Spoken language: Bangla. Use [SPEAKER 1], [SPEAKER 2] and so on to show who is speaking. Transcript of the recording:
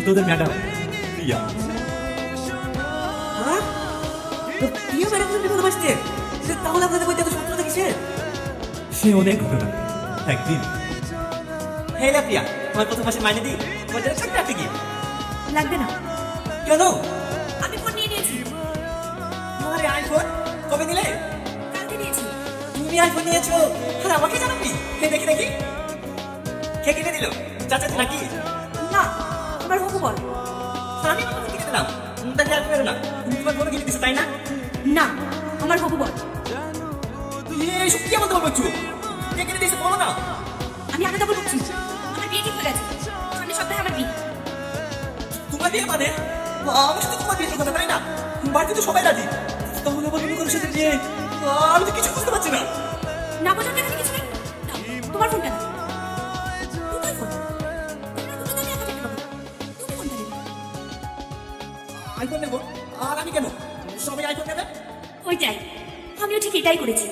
[SPEAKER 1] তোদের ম্যাডাম প্রিয়া।
[SPEAKER 2] হ্যাঁ? তো প্রিয়া ম্যাডাম তুমি ভালোবাসতে? তাহলে আপনাদের মধ্যে এত শত্রুতা কিসের?
[SPEAKER 1] সে অনেক ঘটনা। একদিন
[SPEAKER 2] হ্যাঁ না প্রিয়া, তোমার প্রথম মাসে মাইনে দিই, তোমার জন্য ছোট্ট একটা গিফট।
[SPEAKER 3] লাগবে না,
[SPEAKER 2] কেন?
[SPEAKER 3] আমি ফোন নিয়ে নিয়েছি।
[SPEAKER 2] তোমার আইফোন কবে দিলে?
[SPEAKER 3] কালকে নিয়েছি।
[SPEAKER 2] তুমি আইফোন নিয়েছো আর আমাকে জানাবি? হে দেখি দেখি, কে কিনে দিল? চাচা নাকি?
[SPEAKER 3] না, আমার হবু বল।
[SPEAKER 2] আমি আমার কিনে দিলাম, তাকে আর পেরো না। তুমি তোমার বোন কিনে দিছো তাই না?
[SPEAKER 3] না, আমার হবু বল।
[SPEAKER 2] এইসব কি আমাদের বলছো? কে কিনে দিয়েছে বলো না।
[SPEAKER 3] আমি আগে তখন বলছি আমার বিয়ে ঠিক হয়ে গেছে, সামনের সপ্তাহে আমার বিয়ে।
[SPEAKER 2] তোমার বিয়ে মানে? আমি শুধু তোমার বিয়ে কথা তাই না? বাড়িতে তো সবাই রাজি, তাহলে বলবো কোনো সাথে বিয়ে? আমি তো কিছু বুঝতে পারছি না।
[SPEAKER 3] না বোঝার এখানে কিছু নেই। নাও, তোমার ফোনটা নাও। দুটোই ফোন। তোমরা দুজনেই একা যেতে পারো। তুমি কোনটা নেবে?
[SPEAKER 2] আইফোন নেবো। আর আমি কেন? সবাই আইফোন নেবে।
[SPEAKER 3] ওইটাই, আমিও ঠিক এটাই করেছি।